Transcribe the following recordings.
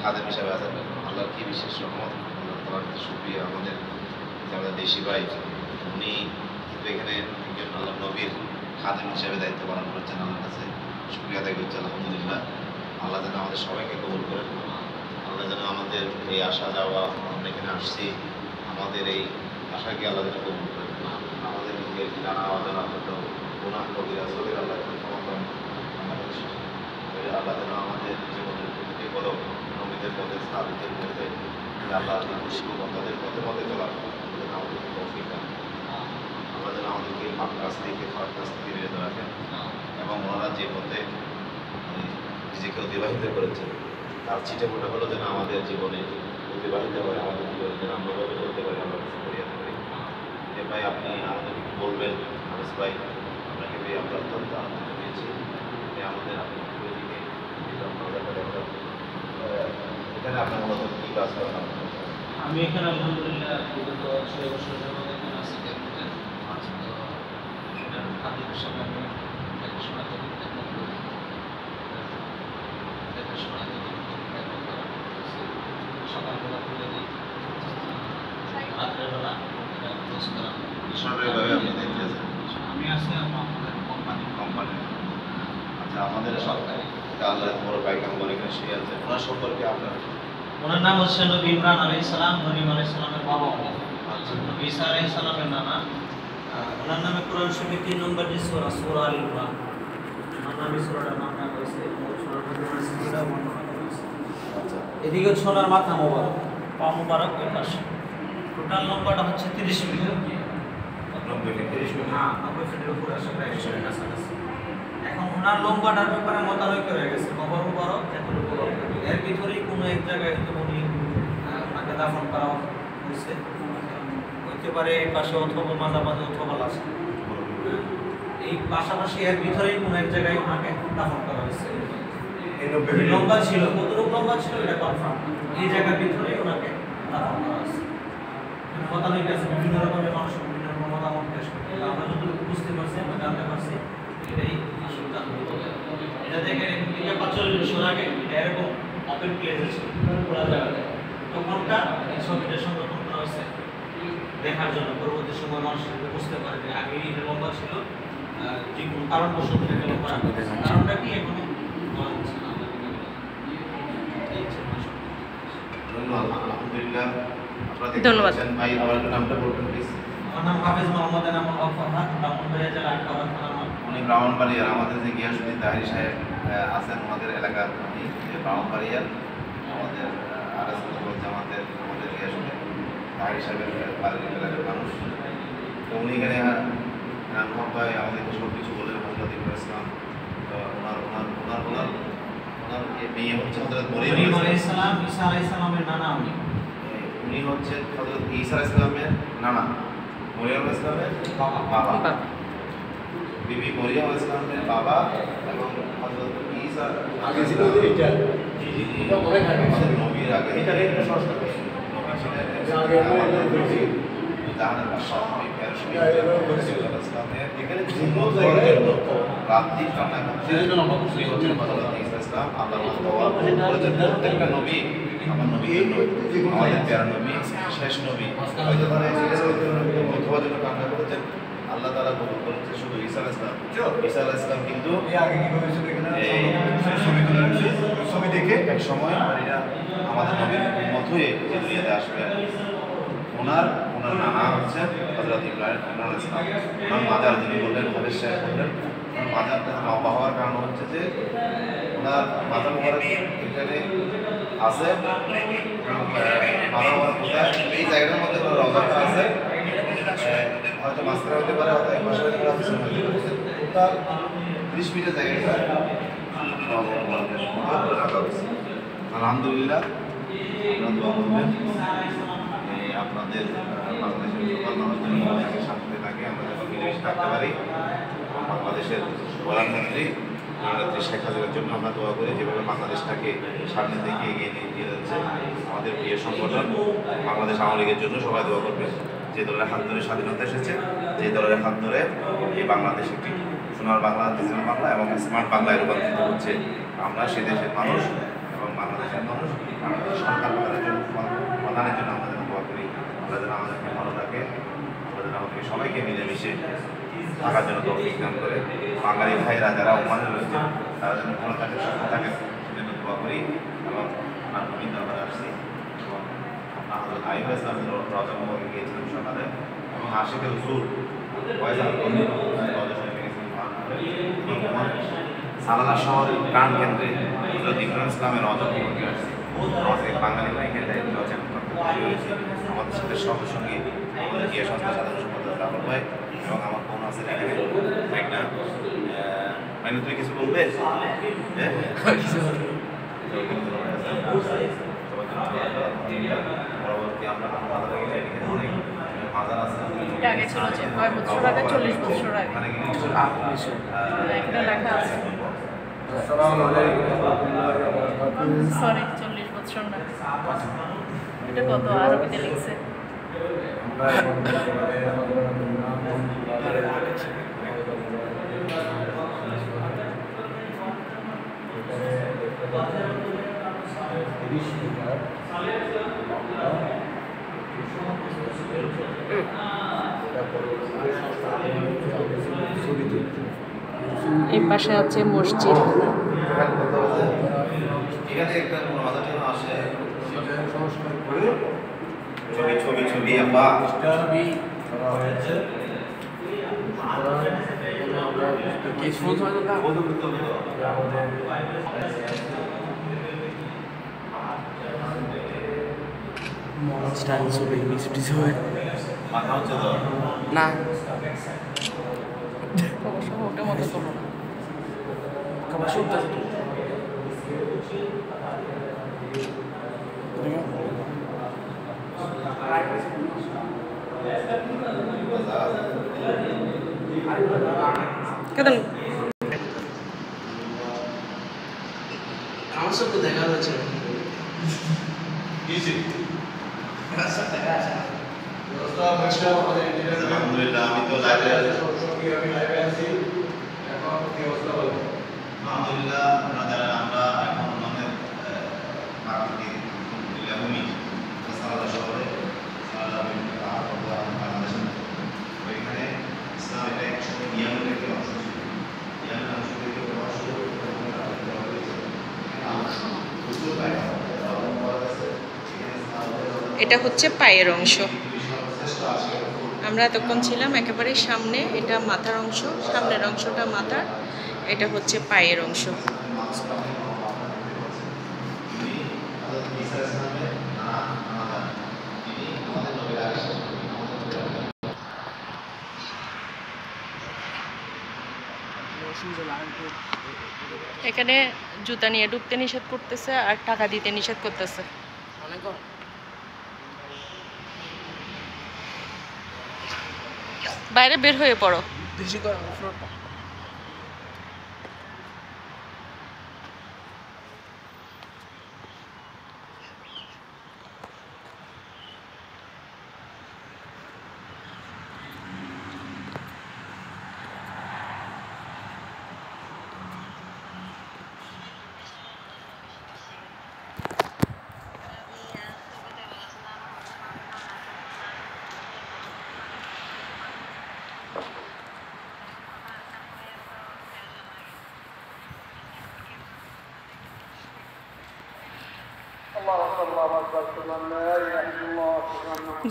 খাদেম হিসাবে আছেন। আল্লাহর কি বিশেষ রহমত, আল্লাহ তাআলার কাছে শুকরিয়া। আমাদের দেশি ভাই উনি কিন্তু এখানে একজন আল্লাহ নবীর খাদেম হিসাবে দায়িত্ব পালন করছেন। আল্লাহর কাছে শুকরিয়া আদায় করছি আলহামদুলিল্লাহ। আল্লাহ যেন আমাদের সবাইকে কবুল করেন। আল্লাহ যেন আমাদের এই আসা যাওয়া, আমরা এখানে আসছি, আমাদের এই আশাকে আল্লাহ যেন কবুল করেন। আমাদেরকে জানা অজানা হয়তো গুনাহ কবিরা সগীরা আল্লাহ ক্ষমা করেন। আল্লাহ যেন আমাদের জীবনের প্রতিটি কদম নবীদের পথে, সাহাবীদের পথে, আল্লাহ তাদের পথে পথে চলার যেন আমাদেরকে তৌফিক দেন। আল্লাহ যেন আমাদেরকে পাক কাজ থেকে, খারাপ কাজ থেকে বিরত রাখেন এবং ওনারা যে পথে নিজেকে অতিবাহিত করেছেন তার ছিটেফোঁটা হলো যেন আমাদের জীবনে অতিবাহিত হয়, আমাদের জীবনে যেন আমরা ভাবে চলতে পারি, আমরা কিছু করিয়া থাকি। যে ভাই আপনি আমাদেরকে বলবেন, আনিস ভাই আপনাকে পেয়ে আমরা অত্যন্ত আনন্দিত পেয়েছি যে আমাদের আপনি দিকে এখানে আপনার মূলত কী কাজ করেন? আমি এখানে আলহামদুলিল্লাহ বিগত 6 বছর যাবত এখানে আছি। খাদ্যের সঙ্গে আমি দেখাশোনা করি, দেখাশোনা সকালবেলা খুলে দিই, রাত্রেবেলা ক্লোজ করা। সরকারিভাবে আপনি দেখতে আছেন? আমি আছি আমাদের কোম্পানি। আচ্ছা, আমাদের সরকারি আল্লাহ বড় পাইকাম্বর এখানে শুয়ে আছে, ওনার সম্পর্কে আপনার? ওনার নাম হচ্ছে নবী ইমরান আলাইহিস সালাম, নবী আলাইহিস সালামের বাবা। আচ্ছা, নবী ঈসা আলাইহিস সালামের নানা। ওনার নামে কোরআন শরীফে 3 নম্বর যে সূরা, সূরা আল ইমরান, নাম সূরাটার নাম রাখা হয়েছে। সূরার মধ্যে সিজদা বর্ণনা করা হয়েছে। আচ্ছা, এদিকে হচ্ছে ওনার মাথা মোবারক, পা মোবারক ওই পাশে। টোটাল লম্বাটা হচ্ছে 30 মিটার। 90 fit 30 metre. হ্যাঁ, 90 ফিটের উপরে আসে, প্রায় 100 এর কাছাকাছি। এখন ওনার লম্বাটার ব্যাপারে মতানৈক্য রয়ে গেছে। কবর মোবারক এতটুকু লম্বা, এর ভিতরেই কোনো এক জায়গায় হয়তো উনি ওনাকে দাফন করা হয়েছে, হইতে পারে এই পাশে অথবা মাঝামাঝি অথবা লাস্টে, এই পাশাপাশি এর ভিতরেই কোনো এক জায়গায় ওনাকে দাফন করা হয়েছে। লম্বা ছিল, কতটুকু লম্বা ছিল এটা কনফার্ম, এই জায়গার ভিতরেই ওনাকে দাফন করা হয়েছে। মতানৈক্য আছে, বিভিন্ন রকমের মানুষ বিভিন্ন রকম মতামত পেশ করে। আমরা যতটুকু বুঝতে পারছি, আমরা জানতে পারছি, এটাই আসল কারণ। এটা দেখে 45 বছর আগে এটা এরকম ওপেন প্লেস ছিল, খোলা জায়গাতে। তখনকার এই ছবিটা সংরক্ষণ করা হয়েছে দেখার জন্য, পরবর্তী সময় মানুষ বুঝতে পারে যে আগে এটা লম্বা ছিল, যে কোনো কারণবশত এটা লম্বা। কারণটা কি এখনো বলা যাচ্ছে না। আলহামদুলিল্লাহ, ধন্যবাদ ভাই। আবার নামটা বলবেন প্লিজ? আমার নাম হাফেজ মোহাম্মদ এনামুল হক ফরহাদ, ব্রাহ্মণবাড়িয়া জেলা আটকাবাদ থানার। উনি ব্রাহ্মণবাড়িয়ার, আমাদের যে গিয়াসুদ্দিন তাহিরি সাহেব আছেন ওনাদের এলাকার, উনি ব্রাহ্মণবাড়িয়ার আমাদের জামাতের আমাদের গিয়াসুদ্দিন তাহিরি সাহেবের বাড়ির এলাকার মানুষ। তো উনি এখানে হক ভাই আমাদেরকে সব কিছু বলেন, হযরত ইসলাম। তো ওনার ওনার ওনার ওনার ওনার মেয়ে হচ্ছে হযরত মরিয়ম আলাইহিস সালাম, ঈসা আলাইহিস সালামের নানা। উনি হচ্ছেন হযরত ঈসা আলাইহিস সালামের নানা, মরিয়ম আলাইহিস সালামের বাবা। বিবি মরিয়ম আলাইহিস সালামের বাবা এবং হযরত ঈসা আগে ছিল এটা। জি জি জি, আমাদের নবীর আগে এটা সংস্কার নবী ছিলেন আগে আমাদের নবী জাহানের বাদশা নবী ইসলামের এখানে সুন্নত করার জন্য রাত্রি কান্না করতে উনি হচ্ছেন হযরত ঈসা ইসলাম। আল্লাহ বলেছেন প্রত্যেকটা নবী আমার নবী, আমাদের প্যারা নবী, শেষ নবী, অথবা জন্য কান্না করেছেন। আল্লাহ তাআলা কবুল করেছে শুধু ঈসা আলাইহিস সালাম। ঈসা আলাইহিস সালাম কিন্তু আগে কি হয়েছিল এখানে ছবি দেখে এক সময় আমাদের নবীর উম্মত হয়ে যে দুনিয়াতে আসবেন। ওনার নানা হচ্ছে হযরত ইব্রাহিম আলাইহিস সালাম। ওনার মাজার যিনি বললেন, হাদিস সাহেব বললেন, ওনার মাজারটা লম্বা হওয়ার কারণ হচ্ছে যে ওনার মাজার মোবারক এখানে আছে, মাজার মোবারক কোথায়, এই জায়গাটার মধ্যে ওনার রওজাটা আছে, হয়তো মাঝখানে হতে পারে, হয়তো এক মাসে হতে পারে, টোটাল 30 মিটার জায়গাটা আলহামদুলিল্লাহ। আপনাদের বাংলাদেশের সকল মানুষদের শান্তিতে থাকে, আমরা যখন মিলেমিশে থাকতে পারি। বাংলাদেশের প্রধানমন্ত্রী শেখ হাসিনার জন্য আমরা দোয়া করি, যেভাবে বাংলাদেশটাকে সামনের দিকে এগিয়ে নিয়ে যাচ্ছে। আমাদের প্রিয় সংগঠন বাংলাদেশ আওয়ামী লীগের জন্য সবাই দোয়া করবে। যে দলের হাত ধরে স্বাধীনতা এসেছে, যে দলের হাত ধরে এই বাংলাদেশ একটি সোনার বাংলা, ডিজিটাল বাংলা এবং স্মার্ট বাংলায় রূপান্তরিত হচ্ছে, আমরা সে দেশের মানুষ এবং বাংলাদেশের মানুষ সরকার প্রধানের জন্য আমরা যেন দোয়া করি, আমরা যেন আমাদেরকে ভালো থাকে, আমরা যেন আমাদেরকে সবাইকে মিলেমিশে থাকার জন্য তৌফিক দান করে। বাঙালি ভাইরা যারা ওমানে রয়েছে তারা যেন ভালো থাকে, সুস্থ থাকে, সেজন্য দোয়া করি। এবং আমরা নবীন দরবারে আসছি এবং আমরা আইব ইসলামের রজা মোবারকে গিয়েছিলাম সকালে, এবং আশিকে রসুল সালালা শহরের প্রাণ কেন্দ্রে হযরত ইব্রাহিম ইসলামের রজা মোবারকে আসছি। আমাদের বাঙালি ভাইকে দায়িত্ব আছেন হয়েছে আমাদের সাথে সঙ্গে আমাদের গিয়ে সংস্থা সাধারণ সম্পাদক রাহুল ভাই এবং আমার বোন আছে এখানে একটা মানে তুই কিছু বলবে? পরবর্তী আমরা অনেক মাজার আছে আগে ছিল যে কয় বছর আগে, 40 বছর আগে একটা লেখা আছে। সরি 40 বছর না, এটা কত আরবিতে লিখছে। এই পাশে আছে মসজিদ। এখানে একটা মাজার যেন আসে ছবি ছবি ছবি আব্বা মাথা হচ্ছে তো না অবশ্য ওটা মতো করো না। খাবার শুনতে আছে তো কেন আমার সাথে দেখা হয়েছে আলহামদুলিল্লাহ আমি তো লাইভে আছি। আলহামদুলিল্লাহ আমরা এখন আমাদের প্রাকৃতিক ভূমি সালালা শহরে বাংলাদেশের ওইখানে ইসলাম এটা একসময় নিয়মের একটি অংশ ছিল। নিয়মের অংশ থেকে প্রবাস এটা হচ্ছে পায়ের অংশ। আমরা এতক্ষণ ছিলাম একেবারে সামনে, এটা মাথার অংশ, সামনের অংশটা মাথার, এটা হচ্ছে পায়ের অংশ। এখানে জুতা নিয়ে ঢুকতে নিষেধ করতেছে আর টাকা দিতে নিষেধ করতেছে। বাইরে বের হয়ে পড়ো। বেশি করে ফ্লোরটা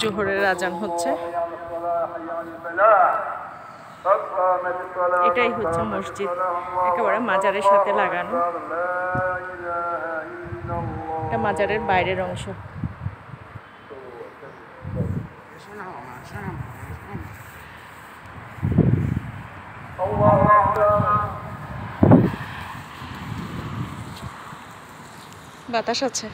জোহরের আজান হচ্ছে। এটাই হচ্ছে মসজিদ, একেবারে মাজারের সাথে লাগানো। এটা মাজারের বাইরের অংশ। বাতাস আছে।